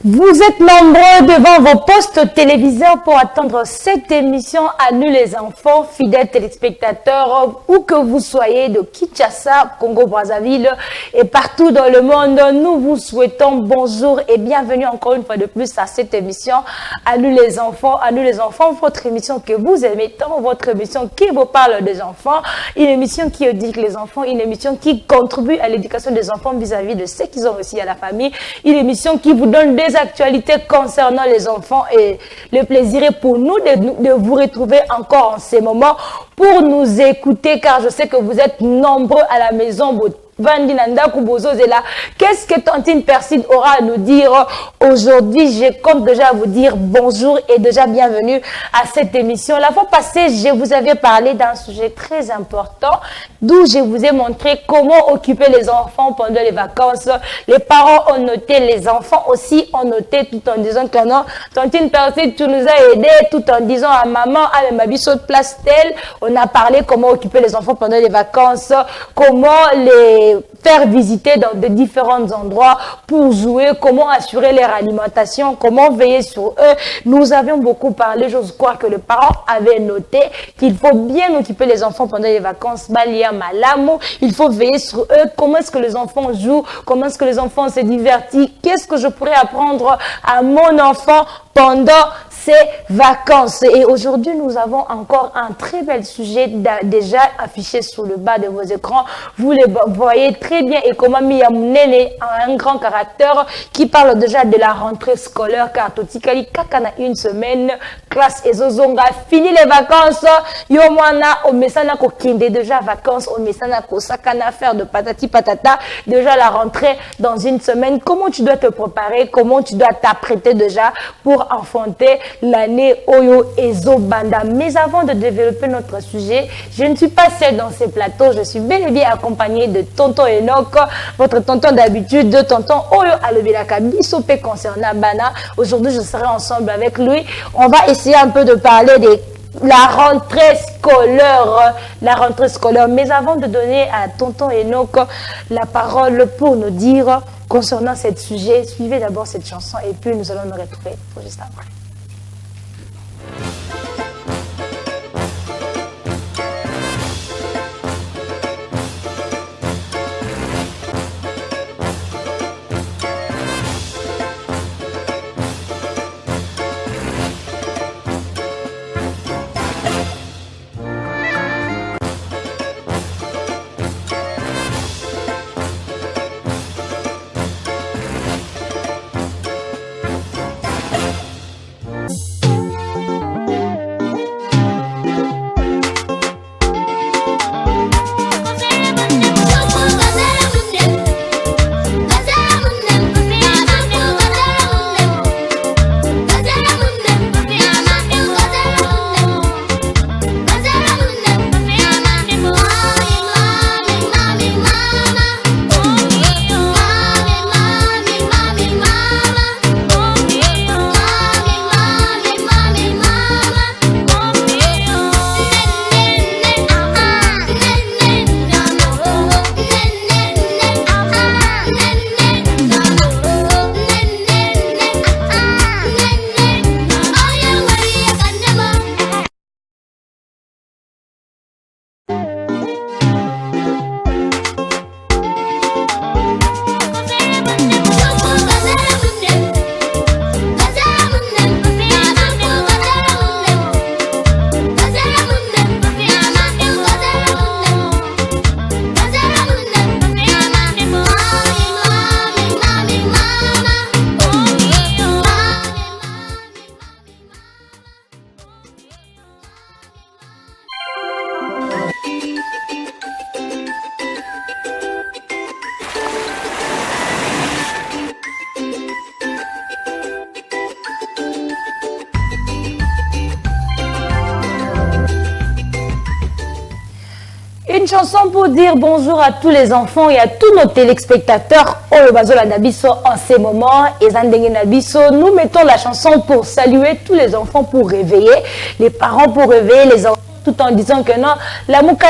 Vous êtes nombreux devant vos postes téléviseurs pour attendre cette émission à nous les enfants, fidèles téléspectateurs, où que vous soyez de Kinshasa, Congo-Brazzaville et partout dans le monde. Nous vous souhaitons bonjour et bienvenue encore une fois de plus à cette émission à nous les enfants, votre émission que vous aimez tant, votre émission qui vous parle des enfants, une émission qui éduque les enfants, une émission qui contribue à l'éducation des enfants vis-à-vis de ce qu'ils ont reçu à la famille, une émission qui vous donne des actualités concernant les enfants et le plaisir est pour nous de vous retrouver encore en ces moments pour nous écouter car je sais que vous êtes nombreux à la maison. Qu'est-ce que Tantine Perside aura à nous dire aujourd'hui? Je compte déjà vous dire bonjour et déjà bienvenue à cette émission. La fois passée, je vous avais parlé d'un sujet très important d'où je vous ai montré comment occuper les enfants pendant les vacances. Les parents ont noté, les enfants aussi ont noté tout en disant que non, Tantine Perside, tu nous as aidé tout en disant à maman, à ma biseau de place telle. On a parlé comment occuper les enfants pendant les vacances, comment les faire visiter dans de différents endroits pour jouer, comment assurer leur alimentation, comment veiller sur eux. Nous avions beaucoup parlé, j'ose croire que le parent avait noté qu'il faut bien occuper les enfants pendant les vacances. Il faut veiller sur eux, comment est-ce que les enfants jouent, comment est-ce que les enfants se divertissent, qu'est-ce que je pourrais apprendre à mon enfant pendant ces vacances. Et aujourd'hui, nous avons encore un très bel sujet déjà affiché sur le bas de vos écrans. Vous les voyez très bien et comment Miyamunene a un grand caractère qui parle déjà de la rentrée scolaire car Totikali Kakana une semaine, classe et Zozonga, fini les vacances. Yomwana, au mesana ko kinde déjà vacances, au mesana ko sakana faire de patati patata, déjà la rentrée dans une semaine. Comment tu dois te préparer, comment tu dois t'apprêter déjà pour affronter l'année Oyo Ezo Banda. Mais avant de développer notre sujet, je ne suis pas seule dans ces plateaux. Je suis bel et bien accompagnée de tonton Enoch, votre tonton d'habitude, de tonton Oyo Alobelaka Bisope concernant Bana. Aujourd'hui, je serai ensemble avec lui. On va essayer un peu de parler de la rentrée scolaire. Mais avant de donner à tonton Enoch la parole pour nous dire concernant ce sujet, suivez d'abord cette chanson et puis nous allons nous retrouver pour juste après. Une chanson pour dire bonjour à tous les enfants et à tous nos téléspectateurs. Oyo Bazola Nabiso en ces moments. Et Zandenge Nabiso, nous mettons la chanson pour saluer tous les enfants, pour réveiller les parents, pour réveiller les enfants. tout en disant que non, la mouka,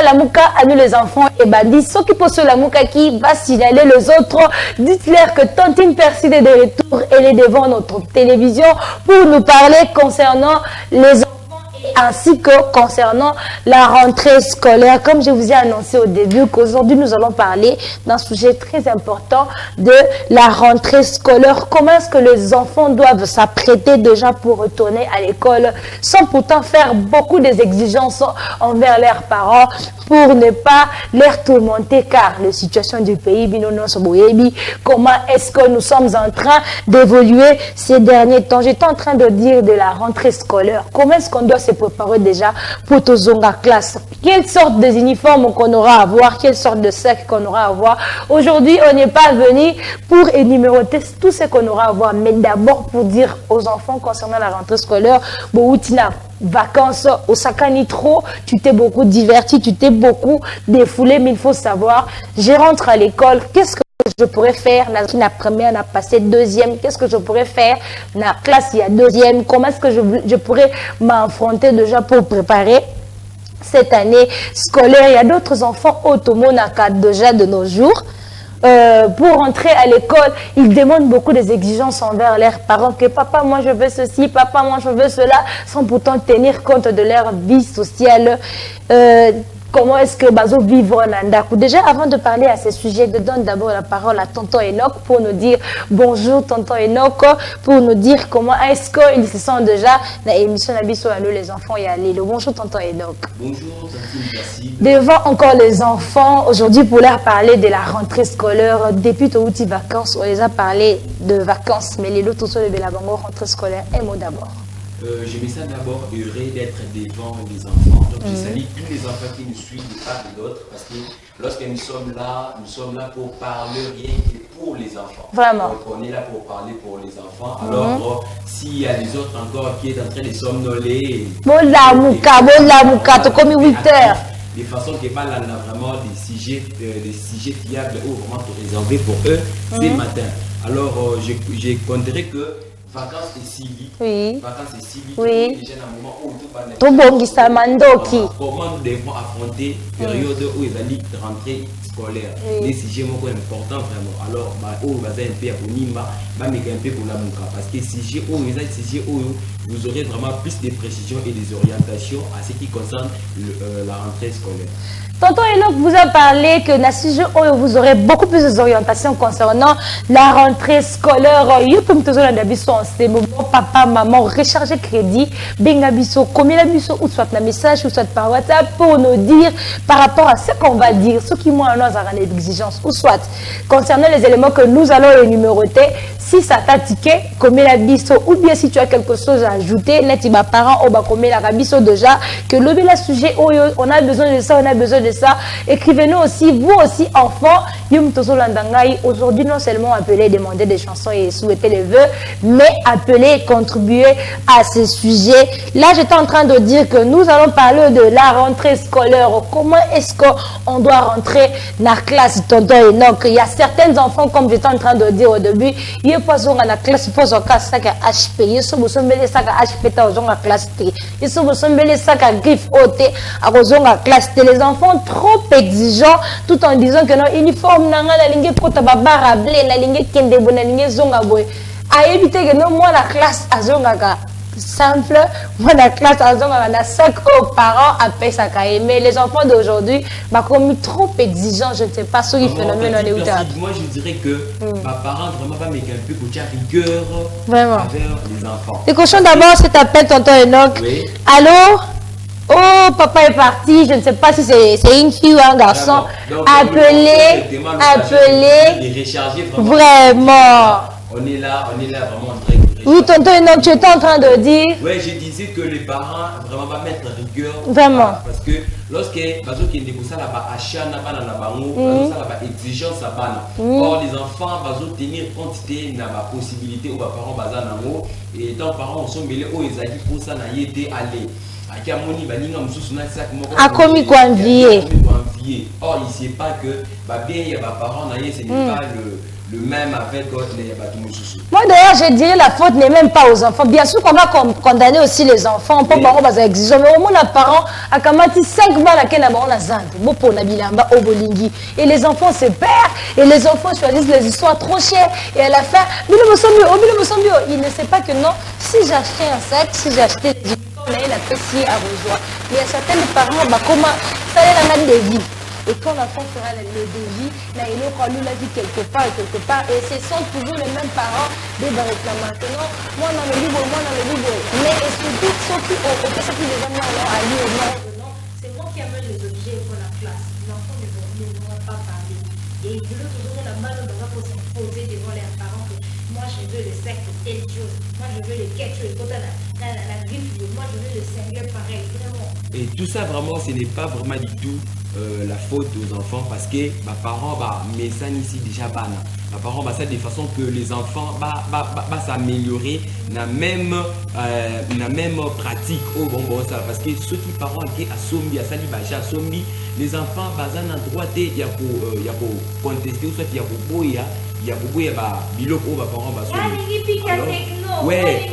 à nous les enfants, et bandits, ceux qui posent la mouka qui va signaler les autres, dites-leur que Tantine Perside est de retour, elle est devant notre télévision pour nous parler concernant les ainsi que concernant la rentrée scolaire. Comme je vous ai annoncé au début qu'aujourd'hui nous allons parler d'un sujet très important de la rentrée scolaire. Comment est-ce que les enfants doivent s'apprêter déjà pour retourner à l'école sans pourtant faire beaucoup des exigences envers leurs parents pour ne pas les tourmenter, car la situation du pays, comment est-ce que nous sommes en train d'évoluer ces derniers temps. J'étais en train de dire de la rentrée scolaire. Comment est-ce qu'on doit se préparer déjà pour la classe? Quelle sorte de uniformes qu'on aura à avoir? Quelle sorte de sac qu'on aura à avoir? Aujourd'hui, on n'est pas venu pour énumérer tout ce qu'on aura à avoir, mais d'abord pour dire aux enfants concernant la rentrée scolaire, vacances au Sakani trop, tu t'es beaucoup diverti, tu t'es beaucoup défoulé, mais il faut savoir, je rentre à l'école, qu'est-ce que je pourrais faire? La première n'a passé deuxième, qu'est-ce que je pourrais faire? La classe, il y a deuxième, comment est-ce que je pourrais m'affronter déjà pour préparer cette année scolaire? Il y a d'autres enfants automonaka déjà de nos jours. Pour rentrer à l'école, ils demandent beaucoup des exigences envers leurs parents, que papa, moi je veux ceci, papa, moi je veux cela, sans pourtant tenir compte de leur vie sociale. Comment est-ce que Bazo vivre en Andakou? Déjà, avant de parler à ce sujet, je donne d'abord la parole à Tonton Enoch pour nous dire bonjour, Tonton Enoch, pour nous dire comment est-ce qu'ils se sentent déjà dans l'émission Nabiso à nous les enfants et à Lilo. Bonjour, Tonton Enoch. Bonjour, merci. Devant encore les enfants, aujourd'hui, pour leur parler de la rentrée scolaire, depuis les vacances, on les a parlé de vacances, mais les autres, tout le Bélabango, rentrée scolaire, un mot d'abord. Je me sens d'abord heureux d'être devant les enfants. Donc, je salue tous les enfants qui nous suivent de part et d'autre, parce que lorsque nous sommes là pour parler rien que pour les enfants. Vraiment. Donc, on est là pour parler pour les enfants. Alors, s'il y a des autres encore qui est en train de somnoler, bon la mouka, tu comme 8 heures. De façon que pas là, vraiment des sujets fiables ou vraiment réservés pour eux, c'est le matin. Alors, je compterai que vacances et civiques. Oui. Vacances et civiques. Oui. Déjà dans un moment où tout va comment nous devons affronter la période où ils allaient rentrer scolaire. Les sujets importants vraiment. Alors, où va un peu à Bonimba, va me un peu pour la mouka. Parce que sujets où vous aurez vraiment plus de précisions et des orientations à ce qui concerne la rentrée scolaire. Tonton Enoch vous a parlé que dans ce jeu, vous aurez beaucoup plus d'orientations concernant la rentrée scolaire. Papa, maman, recharger crédit, bengabiso, combien la biso, ou soit un message, ou soit par WhatsApp, pour nous dire par rapport à ce qu'on va dire, ce qui moi nous a des exigences, ou soit concernant les éléments que nous allons énumérer, si ça t'a tiqué, combien la biso, ou bien si tu as quelque chose à ajouter, net ma parent, ou combien la biso déjà, que le sujet, on a besoin de ça, on a besoin de ça. Écrivez-nous aussi, vous aussi, enfants. Aujourd'hui, non seulement appeler, demander des chansons et souhaiter les vœux, mais appeler, contribuer à ce sujet. Là, j'étais en train de dire que nous allons parler de la rentrée scolaire. Comment est-ce qu'on doit rentrer dans la classe, tonton Enoch? Il y a certains enfants, comme j'étais en train de dire au début, il y a pas dans la classe, il faut un sac à HP. Il y a un sac à HP, dans la classe T. Il y a un sac à griffe OT, dans la classe T. Les enfants trop exigeants, tout en disant que non, uniforme, la ligne kota babara blé, la ligne kende bon, la ligne zonga boy. À éviter que non, moi la classe à zonga simple, moi la classe à zonga na sac aux parents après ça mais les enfants d'aujourd'hui, bah comme trop exigeants, je ne sais pas ce qui phénomène on est où. Moi je dirais que ma parent vraiment pas mettre un peu pour rigueur vraiment envers les enfants. Les cochons d'abord, c'est appel tonton Enoch. Oui. Allô? Oh, papa est parti, je ne sais pas si c'est une fille ou un garçon. Donc, appelez, vraiment. On est là vraiment en train de oui, tonton Enoch, tu étais en train de dire. Oui, je disais que les parents vraiment pas mettre rigueur. Vraiment. Parce que lorsque bazo qui est ça là-bas achat n'a pas dans la bango, ça là-bas exigence ça bana. Or les enfants bazo tenir compte de na ba possibilité ou ba parents bazan nango et tant parents sont mêlés au ezali pour ça na yété aller. A commis quoi envier. Or, il ne sait pas que bien il y a des parents, ce n'est pas le même avec les Batumususu. Moi d'ailleurs, je dirais la faute n'est même pas aux enfants. Bien sûr qu'on va condamner aussi les enfants. Pour parents, mais au moins les parents, à Kamati 5 balles à quel moment on a zante. Et les enfants se perdent et les enfants choisissent les histoires trop chères. Et à la fin, il ne sait pas que non, si j'achetais un sac, si j'achetais des on a la PC à rejoindre. Il y a certains parents, comment ça est la des vies. Et quand l'enfant fera le devis, là, il est connu la vie quelque part. Et ce sont toujours les mêmes parents des réclamants. Non, moi dans le livre. Mais surtout, ceux qui ont déjà mis à lire, non, c'est moi qui amène les objets pour la classe. L'enfant ne vont pas parler. Et il voulait toujours la main pour s'imposer devant les parents que moi je veux le sac de telle chose. Moi je veux le quelque chose. La griffe, moi je veux le sérieux pareil. Vraiment. Et tout ça, vraiment, ce n'est pas vraiment du tout la faute aux enfants parce que mes parents, mais ça ici déjà bana. Mes parents, ça de façon que les enfants s'améliorer dans même pratique au bon ça parce que ceux qui parents qui à sombi à sali à sombi les enfants bazana droit il y a pour contester ou soit il y a pour boya il y a pour boya biloko au parents ouais.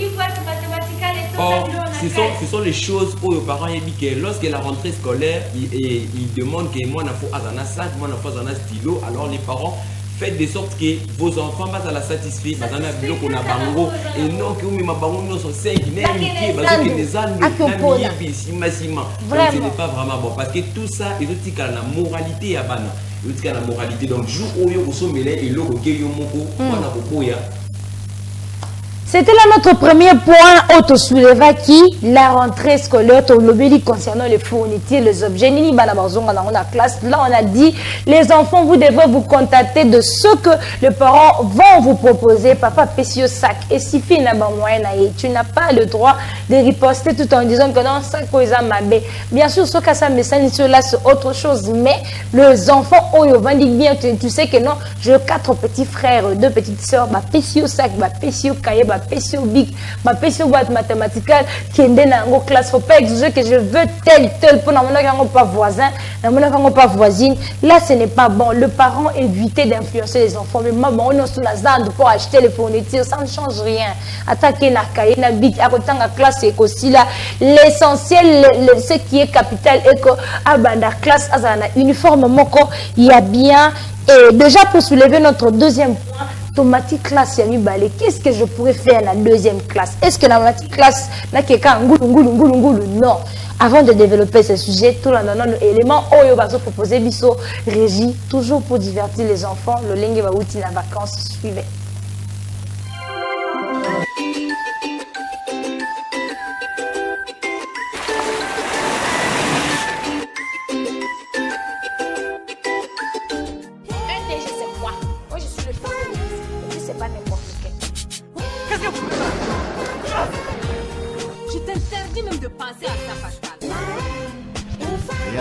Or, ce sont les choses où les parents disent que lorsque la rentrée scolaire, ils demandent que moi, il faut un sac, moi, il faut un stylo. Alors, les parents, faites de sorte que vos enfants soient la satisfaits. Et non que mes bango sont 5, donc ce n'est pas vraiment bon. Parce que tout ça, il y a la moralité à Bana. Il y a la moralité. Donc, jour où vous sommes là, et là, vous c'était là notre premier point auto-souleva qui la rentrée scolaire concernant les fournitures, les objets. Nini Banabazon dans la classe. Là, on a dit les enfants, vous devez vous contacter de ce que les parents vont vous proposer. Papa, pèse sac. Et si tu n'as pas le droit de riposter tout en disant que non, ça cause mabé. Bien sûr, ce que ça me semble là, c'est autre chose. Mais les enfants, bien, tu sais que non, j'ai 4 petits frères, 2 petites sœurs, pèse sac, pèse cahier, pécio big, ma pécio boîte mathématique qui est dans la classe. Faut pas exiger que je veux tel pour n'avoir pas voisin, n'avoir pas voisine. Là, ce n'est pas bon. Le parent éviter d'influencer les enfants. Mais maman, on est sur la zande pour acheter les fournitures, ça ne change rien. Attaquer la cahier, la big, à côté de la classe, c'est aussi là. L'essentiel, ce qui est capital, est que la classe, à un uniforme, il y a bien. Et déjà pour soulever notre deuxième point, automatique classe qu'est-ce que je pourrais faire la deuxième classe? Est-ce que la automatique classe n'a quelqu'un non. Avant de développer ce sujet, tout le monde élément oyo bazo proposer biso régie toujours pour divertir les enfants. Le lingue va outil la vacances suivez. Je t'interdis même de penser à ça, Pascal.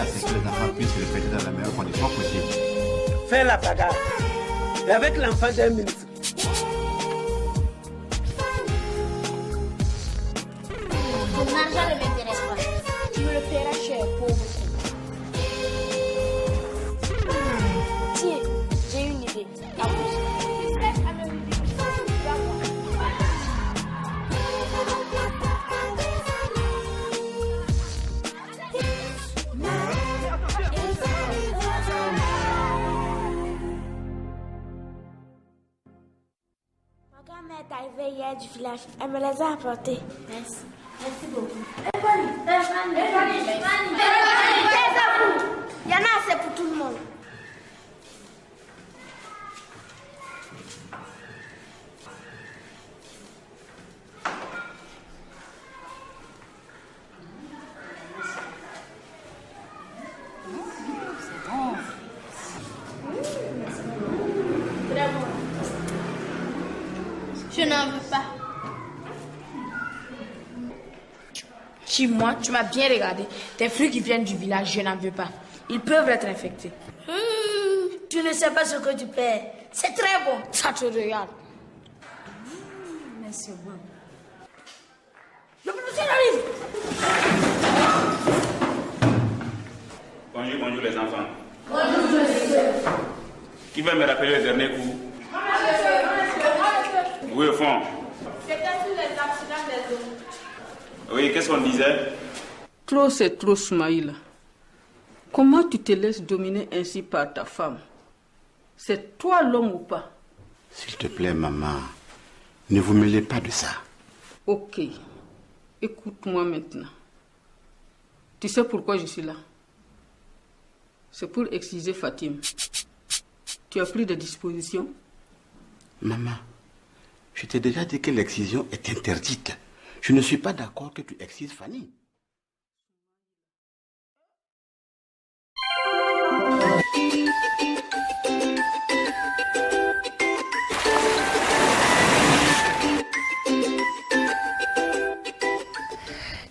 C'est que les enfants puissent le fêter dans la meilleure condition possible. Fais la bagarre. Et avec l'enfant d'un ministre. Ton argent ne m'intéresse pas. Tu me le paieras cher, pauvre. Tiens, j'ai une idée. Est arrivée hier du village. Elle me les a apportés. Merci. Merci beaucoup. Il y en a assez pour tout le monde. Je n'en veux pas. Moi, tu m'as bien regardé. Tes fruits qui viennent du village, je n'en veux pas. Ils peuvent être infectés. Tu ne sais pas ce que tu perds. C'est très bon. Ça te regarde. Mais c'est bon. Le plus j'arrive. Bonjour les enfants. Bonjour monsieur. Qui va me rappeler le dernier coup? Oui, au fond. C'était sur les accidents des eaux. Oui, qu'est-ce qu'on disait? Trop, c'est trop, Smaïla. Comment tu te laisses dominer ainsi par ta femme? C'est toi l'homme ou pas? S'il te plaît, maman, ne vous mêlez pas de ça. Ok. Écoute-moi maintenant. Tu sais pourquoi je suis là? C'est pour exciser Fatim. Tu as pris des dispositions? Maman, je t'ai déjà dit que l'excision est interdite. Je ne suis pas d'accord que tu excises Fanny.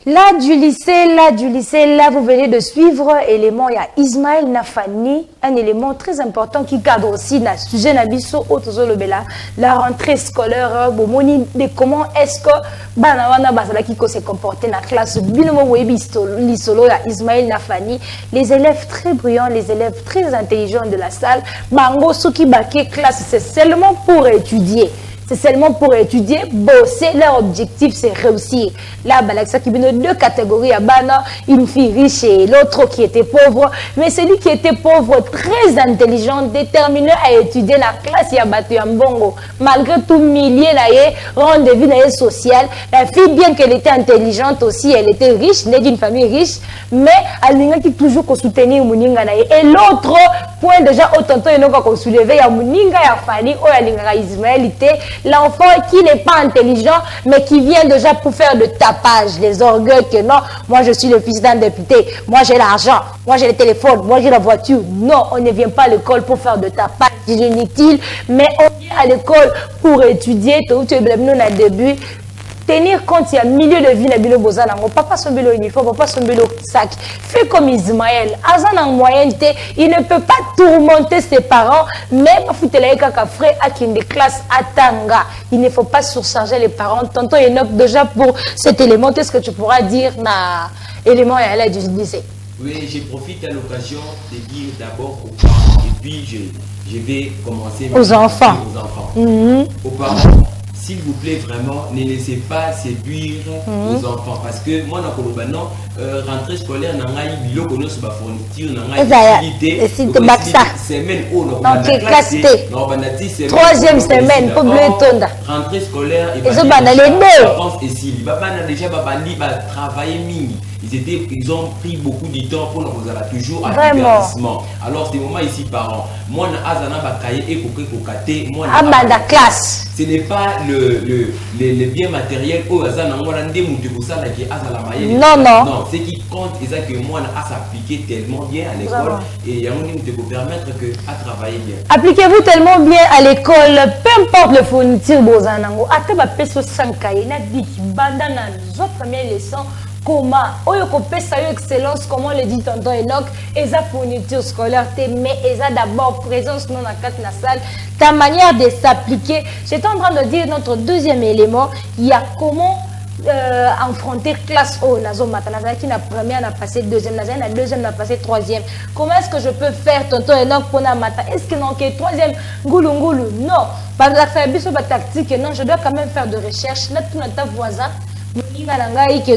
Là du lycée, là vous venez de suivre élément, il y a Ismaël Nafani, un élément très important qui cadre aussi dans le sujet Nabiso Otozolobela, la rentrée scolaire, de comment est-ce que Banawana Bazala qui s'est comporté dans la classe, Binomo Webi Lisolo, Ismaël Nafani, les élèves très brillants, les élèves très intelligents de la salle, Bango Suki Baké classe, c'est seulement pour étudier. C'est seulement pour étudier, bosser. Leur objectif, c'est réussir. Là, Balaksa qui vient de deux catégories. Abana, une fille riche et l'autre qui était pauvre. Mais celui qui était pauvre, très intelligent, déterminé à étudier la classe, il a battu un bongo. Malgré tout millier, rendez-vous social. La fille, bien qu'elle était intelligente aussi, elle était riche, née d'une famille riche. Mais elle n'a qui toujours soutenir Mouninga. Et l'autre point, déjà, autant il n'a qu'à soulever, il y a Mouninga, il y a Fanny, il y a Ismaël. L'enfant qui n'est pas intelligent, mais qui vient déjà pour faire de tapage, les orgueils que non, moi je suis le fils d'un député, moi j'ai l'argent, moi j'ai le téléphone, moi j'ai la voiture. Non, on ne vient pas à l'école pour faire de tapage, c'est inutile, mais on vient à l'école pour étudier, tout tu es blâmé au début. Tenir compte, il y a milieu de vie, Nabilo Bozanango, papa son bilo uniforme, papa son bilo sac. Fais comme Ismaël. Azan en moyenneté, il ne peut pas tourmenter ses parents, même à des classes à Tanga. Il ne faut pas surcharger les parents. Tonton Enoch, déjà pour cet élément, qu'est-ce que tu pourras dire na élément et à l'aide du lycée? Oui, je profite à l'occasion de dire d'abord aux parents, et puis je vais commencer aux enfants. Aux parents. S'il vous plaît, vraiment, ne laissez pas séduire aux enfants. Parce que moi, dans rentrée scolaire, dans la fourniture, semaine troisième semaine, pour rentrée scolaire, ils ont pris beaucoup de temps pour nous toujours à divertissement. Alors, c'est moment ici, parents. Moi, classe. Ce n'est pas le bien matériel. Non. Non, ce qui compte, c'est que moi, à s'appliquer tellement bien à l'école et il y a vous permettre à travailler bien. Appliquez-vous tellement bien à l'école, peu importe le fourniture, Bozanango. À te bapeso sankaye, na diki banda na zo première leçon. Comment, excellence, comment le dit tonton Enoch, et sa fourniture scolaire, mais et ça d'abord présence non dans la salle, ta manière de s'appliquer. J'étais en train de dire notre deuxième élément, il y a comment affronter classe O, nazo matana, qui n'a première, n'a passé deuxième, la deuxième, n'a passé troisième. Comment est-ce que je peux faire tonton Enoch pour na mata? Est-ce que non, que troisième, goulou, non. Par la tactique, non, je dois quand même faire de recherche. Là, tout notre voisin.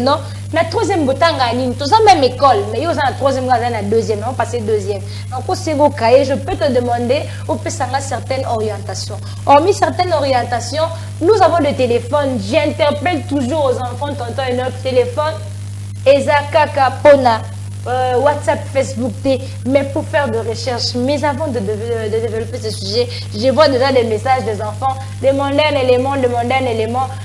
Non, la troisième botanga ligne, tout ça même école, mais il y a la troisième, la deuxième, on passe deuxième. Donc au second cahier, je peux te demander au Pessanga certaines orientations. Hormis certaines orientations, nous avons le téléphone. J'interpelle toujours aux enfants, tonton et notre téléphone, Ezaka Kapona. WhatsApp, Facebook, mais pour faire de recherche. Mais avant de développer ce sujet, je vois déjà des messages des enfants. Demandez un élément.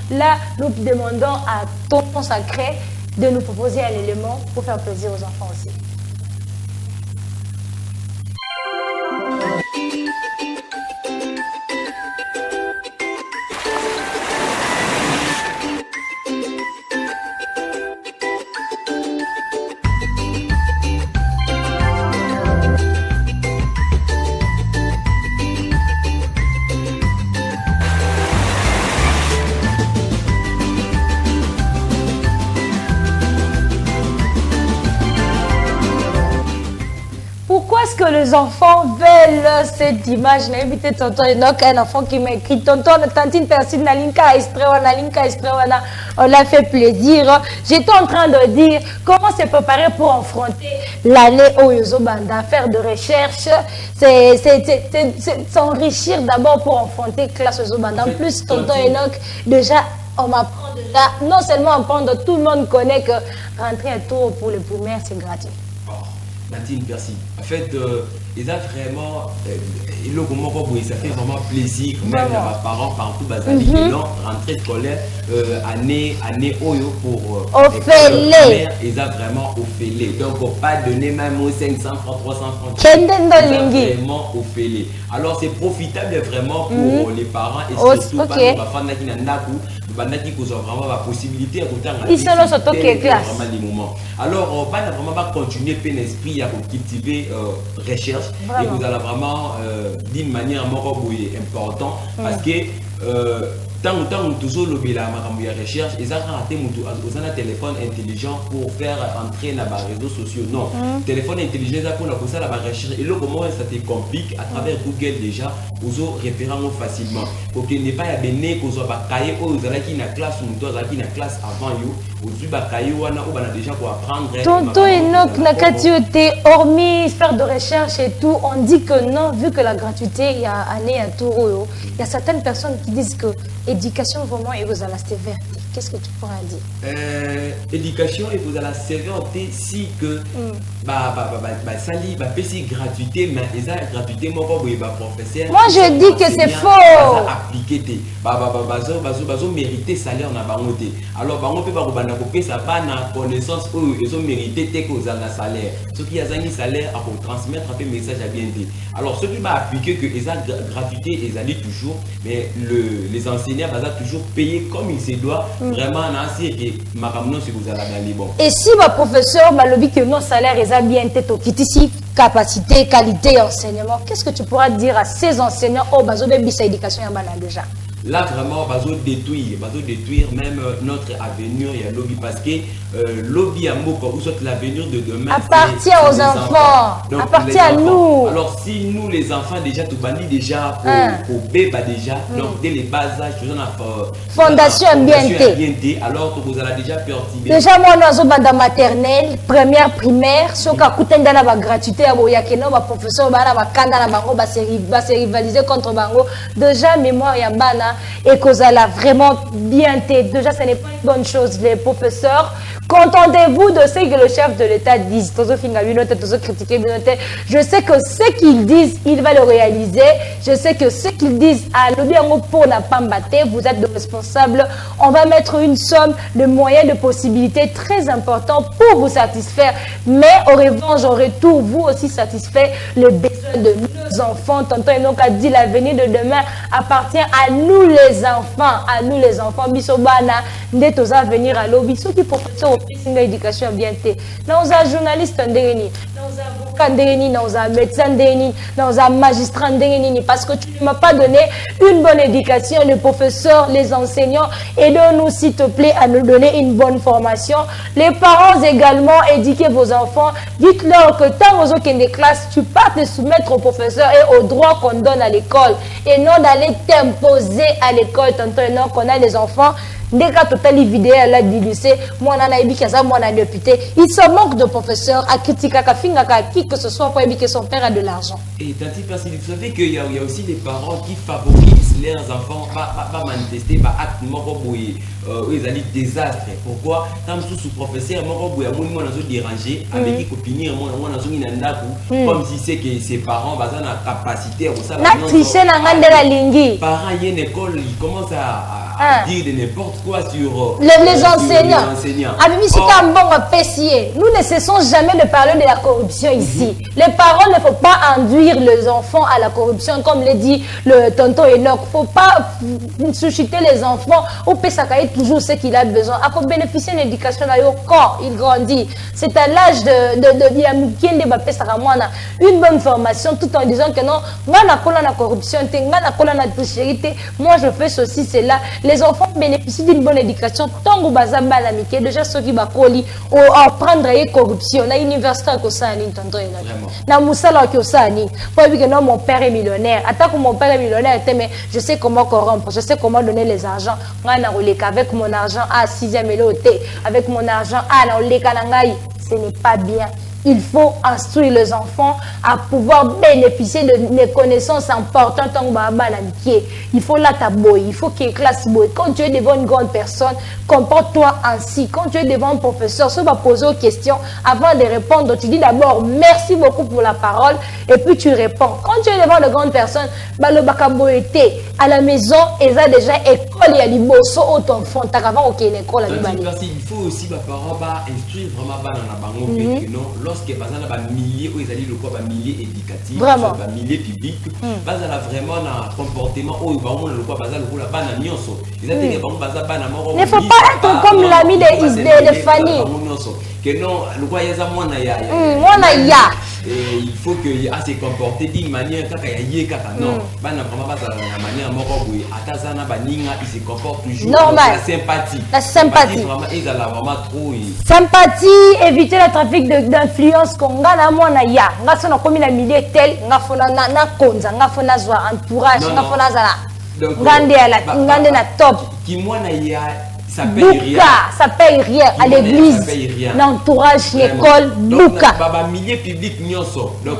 Là, nous demandons à Tonton Sacré de nous proposer un élément pour faire plaisir aux enfants aussi. Qu'est-ce que les enfants veulent cette image? J'ai invité tonton Enoch, un enfant qui m'a écrit tonton, tantine personne nalinka estrewana, on l'a fait plaisir. J'étais en train de dire comment se préparer pour affronter l'année Oyozo Banda, faire de recherche, c'est s'enrichir d'abord pour affronter classe Oyozo Banda. En plus, tonton Enoch, déjà, on m'apprend déjà, non seulement apprendre, tout le monde connaît que rentrer un tour pour les primaires, c'est gratuit. Nadine, merci. En fait, ils ont vraiment, ça fait vraiment plaisir, même à mes parents, partout, rentrée scolaire, année Oyo pour Ophélie. Ils ont vraiment Ophélie. Donc, pas donner même aux 500 francs, 300 francs. Vraiment Ophélie. Alors, c'est profitable vraiment pour les parents et surtout pour les enfants qui ont vraiment la possibilité de ils sont dans ce classe. Alors, on va vraiment continuer à l'esprit à cultiver recherche et vous allez vraiment d'une manière importante parce que tant toujours le la recherche ils ont raté un téléphone intelligent pour faire entrer dans les réseaux sociaux. Non, téléphone intelligent pour la recherche et là comment ça te complique à travers Google déjà aux référents facilement pour qu'il n'est pas béné qu'on soit pas cahier aux qui na classe ou toi qui na classe avant you aux ba cahier ou on a déjà pour apprendre. Tonton Enoch la gratuité hormis faire de recherche et tout on dit que non vu que la gratuité il y a année à tout il y a certaines personnes qui disent que éducation vraiment et vous à la sévérité. Qu'est-ce que tu pourras dire? Éducation et vous à la sévérité si que sali c'est gratuité mais ils ont gratuité mon professeur. Moi je dis que c'est faux. Appliqué bazo mérité salaire na bangoté. Alors bango peut pas bana copier ça pas na connaissance où ils ont mérité tes causes à salaire. Ce qui a un salaire à transmettre un message à bien dire. Alors ceux qui va appliquer que ils ont gratuité ils allaient toujours mais les enseignants vont toujours payer comme il se doit. Vraiment, et si ma professeur m'a dit que nos salaires ils ont bien été ici, capacité, qualité, enseignement, qu'est-ce que tu pourras dire à ces enseignants au bas de l'éducation déjà? Là vraiment bazo détruire même notre avenir il y a lobby parce que lobby à moko ou soit l'avenir de demain appartient aux enfants, appartient à nous. Alors si nous les enfants déjà tout banni déjà au bébé déjà donc dès les bas âges on a fondation ambientée alors que vous allez déjà perturber déjà moi nous avons dans maternelle première primaire ce qu'a coûté dans la gratuité à boyakeno ba professeur ba na ba kanda na bango ba se rivaliser contre bango déjà mémoire ya bana et que ça l'a vraiment bien été. Déjà, ce n'est pas une bonne chose. Les professeurs, contentez-vous de ce que le chef de l'État dit. Je sais que ce qu'ils disent, il va le réaliser. Je sais que ce qu'ils disent à l'Obiango pour n'a pas battu, vous êtes de responsables. On va mettre une somme de moyens, de possibilités très importants pour vous satisfaire. Mais au revanche, en retour, vous aussi satisfaire les besoins de nos enfants. Tonton Enoch a dit l'avenir de demain appartient à nous les enfants, bisobana, ndeto za venir à l'obi, ceux qui professeurs au piscine d'éducation bien té. Nous avons journaliste ndengeni, nous avons avocat ndengeni, nous avons médecin ndengeni, nous avons magistrat ndengeni, parce que tu ne m'as pas donné une bonne éducation, les professeurs, les enseignants, aidez-nous s'il te plaît à nous donner une bonne formation. Les parents également, éduquez vos enfants, dites-leur que tant aux autres des classes, tu peux te soumettre aux professeurs et aux droits qu'on donne à l'école, et non d'aller t'imposer à l'école, tant qu'on a les enfants. Dès que total vidéo là du lycée, moi on a éduqué moi on a député, il se manque de professeurs à critiquer à finga qui que ce soit pour éduquer son père a de l'argent. Et tanti parce que vous savez qu'il y a aussi des parents qui favorisent leurs enfants pas manifester pas acte moko boye ils allaient désastre. Pourquoi tant sous professeur moko boye moi nazo déranger avec qui copiner moi nazo minanda comme si c'est que ses parents bazana na capacité ou ça na tricher na ngandela lingi. Parents y en école ils commencent à dire de n'importe quoi sur les enseignants. Nous ne cessons jamais de parler de la corruption ici. Les parents ne faut pas induire les enfants à la corruption, comme le dit le tonton Enoch. Il ne faut pas susciter les enfants au Pesakaï toujours ce qu'il a besoin. À bénéficier d'une éducation quand il grandit. C'est à l'âge une bonne formation tout en disant que non, moi la corruption, moi je fais ceci, c'est là. les enfants bénéficient d'une bonne éducation. Tant que bazamba la miké, déjà ceux qui bakoli ou prendre une corruption, na université ko sani tonto ina. Na musala ko sani. Pour dire que non mon père est millionnaire. Attends que mon père est millionnaire, mais je sais comment corrompre, je sais comment donner les argents. Avec mon argent à 6e éloté, avec mon argent à na oleka na ngai, ce n'est pas bien. Il faut instruire les enfants à pouvoir bénéficier de connaissances importantes en baba l'amitié. Il faut la taboy, il faut qu'il y ait classe boy. Quand tu es devant une grande personne, comporte-toi ainsi. Quand tu es devant un professeur, tu vas poser aux questions avant de répondre. Tu dis d'abord merci beaucoup pour la parole et puis tu réponds. Quand tu es devant de grandes personnes, le bakaboyete à la maison, ils ont déjà école, il y a du bosso au ton enfant. Tu as avant aucune école à il faut aussi les parents instruire vraiment dans la banque. Lorsque par exemple un milieu où ils allaient le quoi milieu éducatif, un milieu public, bazala vraiment un comportement où ils vont le quoi bazala le bana nyonso. Ils ont dit que bon bazala bana moro. Ne faut pas être comme l'ami de Fanny. Que non, le quoi yaza mona ya. Mona ya. Il faut que à se comporter d'une manière kaka ya ye kaka non. Bana vraiment bazala na manière moko boui. Atazana baninga il se comporte toujours. Normal. La sympathie. La sympathie. Vraiment ils allaient vraiment trop. Sympathie, éviter le trafic d'influence. Konga na mwana ya nga sona komi na milieu tel nga fona na konza nga fona zwa entourage nga fona zala ngande na top ki mwana ya ça paye rien. Ça paye rien à l'église, l'entourage, l'école, Bouka. Milieu public nyonso. Donc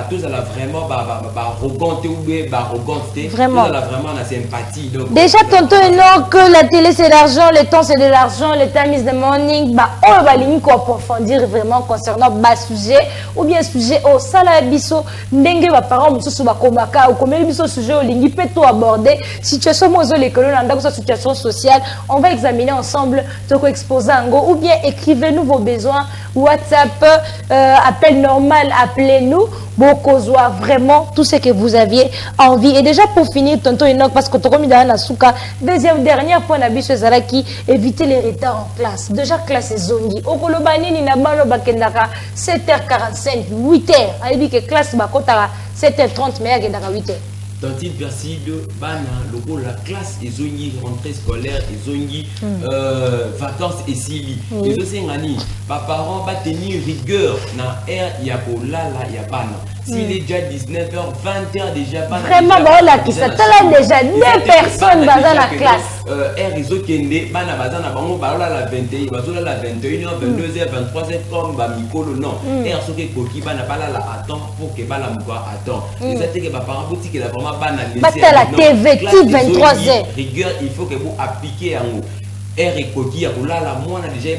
tous à la vraiment arrogante ou arroganté. Vraiment. Tous à la vraiment la sympathie. Donc déjà tonton non que la télé c'est l'argent, le temps c'est de l'argent, le time is the morning. On va ligne ko approfondir vraiment concernant sujet ou bien sujet au sala biso ndenge ba parents mususu ba komaka ou comme biso sujet au lingi peut tout aborder situation mozo l'école dans sa situation sociale. On va examiner ensemble ce qu'on expose ou bien écrivez-nous vos besoins. WhatsApp, appel normal, appelez-nous. Beaucoup vraiment tout ce que vous aviez envie. Et déjà pour finir, tonton Enoch, parce que tu as mis dans la souka, dernier point d'abus sur Zaraki, éviter les retards en classe. Déjà classe zongi. Au Kolobani, ni nabalo bakendaka 7h45, 8h. Elle dit que classe bakota 7h30, mais elle 8h. Dans une perside, la classe et zongi, rentrée scolaire et zongi, vacances et sili. Les océanies, parents va tenir rigueur dans l'air, il y a bana. S'il est déjà 19h, 20h déjà, vraiment, voilà, qui s'attend déjà 2 personnes dans la classe. Air ils ont kende, bana bazana bango balola la 21, bazola la 21h, 22h, 23h comme ba mikolo non. Air soke koki bana bala la attend pour que bala mukwa attend. Les atte que ba parents boutique la vraiment bana laisser. Bata la TV 23h. Rigueur, il faut que vous appliquez en haut. Air et coquille, là, moi, on a déjà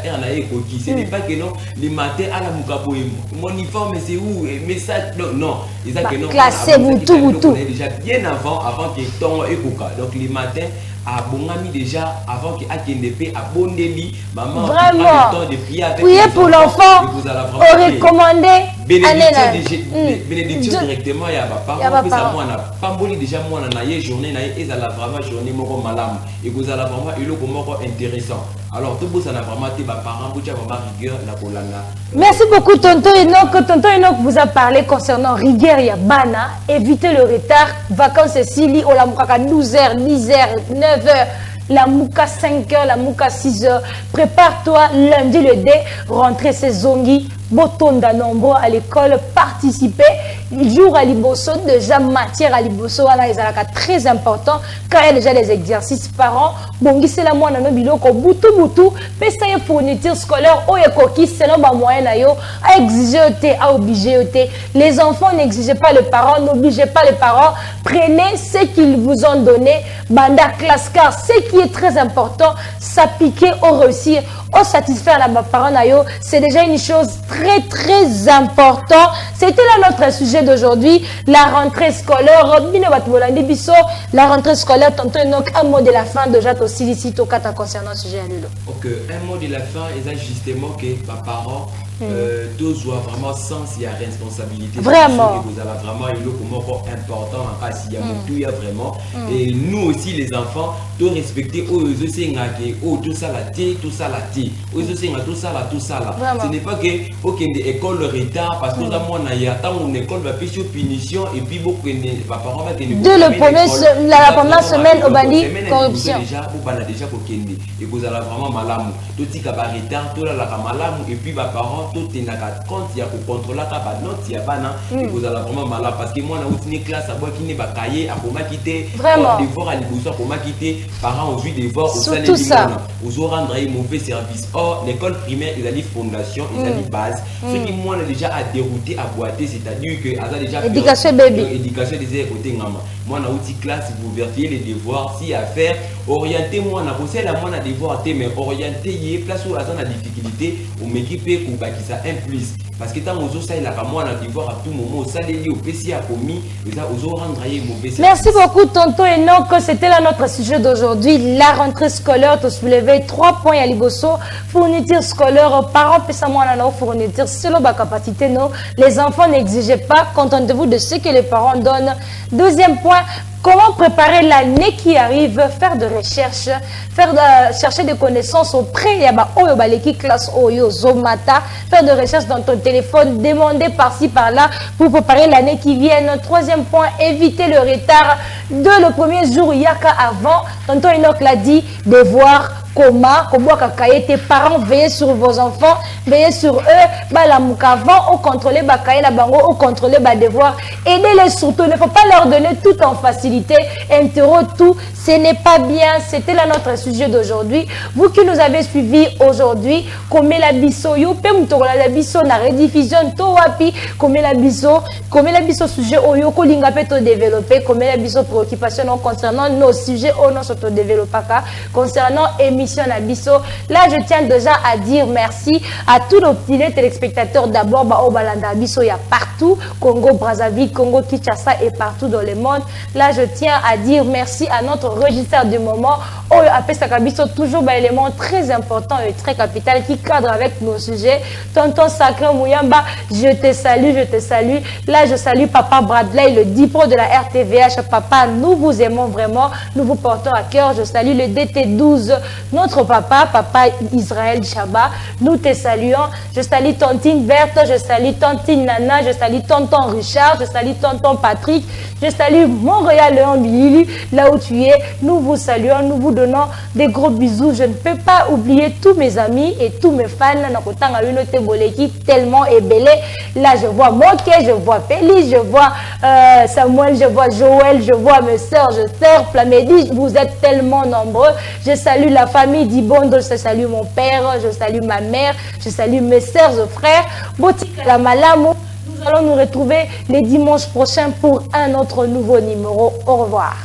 air na et coquille. Ce n'est pas que non, les matins à la mukapo, mon uniforme, c'est où? Mais ça, non. Ils ont que non. Classez vous tout. Déjà bien avant que ton et coca. Donc, les matins, à Bongami déjà, avant qu'il y ait des paix, à Bondeli, maman, vraiment. De prier pour l'enfant, au recommandé. Bénédiction directement, il y a pas de déjà, moi, on a journée, et ça la vraiment journée, moi, malam. Et vous allez vraiment, il est intéressant. Alors, tout le monde a vraiment été parents, vous avez vraiment rigueur, la colana. Merci beaucoup, tonton Enoch. Tonton Enoch vous a parlé concernant rigueur, Yabana, éviter le retard, vacances et sili, on la moukaka 12h, 10h, 9h. La mouka 5h, la mouka 6h. Prépare-toi lundi le dé, rentrer ses zongi, botonda nombreux à l'école, participer. Jour à Liboso, déjà matière à Liboso, là, ils ont très important. Quand il y a déjà des exercices par an, bon, c'est la moine, boutou, mais ça y est, fourniture scolaire, ou est c'est là, moyen, à exiger, à obliger. Les enfants n'exigez pas les parents, n'obligez pas les parents. Prenez ce qu'ils vous ont donné, banda classe, car ce qui est très important, s'appliquer au réussir, au satisfaire la parents, c'est déjà une chose très importante. C'était là notre sujet d'aujourd'hui, la rentrée scolaire. La rentrée scolaire, tantôt un mot de la fin de Jacques aussi ici au concernant ce sujet à Lulo. Ok, un mot de la fin, et ça justement que les parents tous doivent vraiment sens et responsabilité. Vraiment. Vous avez vraiment un lot important en cas s'il y a tout vraiment. Et nous aussi les enfants, tous respecter tout ça la thé, tout ça la thé. Tout ça la tout ça là. Ce n'est pas que ok école retard parce que moi on a attend une école va faire punition et puis beaucoup de parents va tenir. Dès le premier la première semaine au bandi corruption. Déjà pour kende et vous allez vraiment malamu. Tout tika ba retard, tout la malamu et puis ba parents tout tenaka compte il y a pour contrôler ta ba note il y a bana et vous allez vraiment malade parce que moi na outine classe à boire qui n'est pas cahier à pour quitter vraiment devoir à liboso pour quitter parents aujourd'hui devoir au salaire tout ça aux rendre un mauvais service. Or l'école primaire il a dit fondation il a dit base ce qui moi déjà à dérouter à boiter c'est-à-dire que a déjà éducation bébé éducation des côté ngama moi na outil classe vous vérifiez les devoirs si à faire orienter moi na conseil la moi na devoir mais orienter y place où la zone a difficulté ou m'équiper ou bah qui ça un plus parce que tant aux ça il a pas moi na devoir à tout moment ça les lié au PC a commis et ça aux rendre mauvais. Merci beaucoup tonton Enoch, c'était là notre sujet d'aujourd'hui, la rentrée scolaire. Tu soulevais 3 points à Liboso, fourniture scolaire, parents pesa moi na fourniture selon ma capacité non, les enfants n'exigez pas, contentez-vous de ce que les parents donnent. Deuxième point, comment préparer l'année qui arrive, faire de recherche, chercher des connaissances auprès de l'équipe classe Oyo, Zomata, faire de recherche dans ton téléphone, demander par-ci par-là pour préparer l'année qui vient. Troisième point, éviter le retard de le premier jour, Yaka avant. Tonton Enoch l'a dit, devoir. Comment tes parents veillez sur vos enfants, veillez sur eux, avant, au contrôler la bango, au contrôler devoir, aidez-les surtout, il ne faut pas leur donner tout en facilité, interro tout, ce n'est pas bien. C'était là notre sujet d'aujourd'hui. Vous qui nous avez suivis aujourd'hui, comme la biso, yo pe la biso na rediffusion to wapi, comme la biso sujet oyo ko linga pe to développer, comme la biso préoccupation concernant nos sujets au non s'auto développer concernant émission na biso. Là je tiens déjà à dire merci à tous nos petits téléspectateurs d'abord au balanda biso il y a partout, Congo Brazzaville, Congo Kinshasa et partout dans le monde. Là je tiens à dire merci à notre régisseur du moment, Biso, toujours un élément très important et très capital qui cadre avec nos sujets. Tonton Sacré Mouyamba, je te salue, je te salue. Là, je salue Papa Bradley, le dipro de la RTVH. Papa, nous vous aimons vraiment, nous vous portons à cœur. Je salue le DT12, notre papa, Papa Israël Chaba. Nous te saluons. Je salue Tontine Berthe, je salue Tontine Nana, je salue Tonton Richard, je salue Tonton Patrick, je salue Montréal Léon Bilili, là où tu es. Nous vous saluons, nous vous donnons des gros bisous. Je ne peux pas oublier tous mes amis et tous mes fans. Tellement ébélé. Là, je vois Moké, je vois Félix, je vois Samuel, je vois Joël, je vois mes soeurs, je sers Plamédie. Vous êtes tellement nombreux. Je salue la famille d'Ibondo, je salue mon père, je salue ma mère, je salue mes soeurs et frères. Botika la Malamu. Nous allons nous retrouver les dimanches prochains pour un autre nouveau numéro. Au revoir.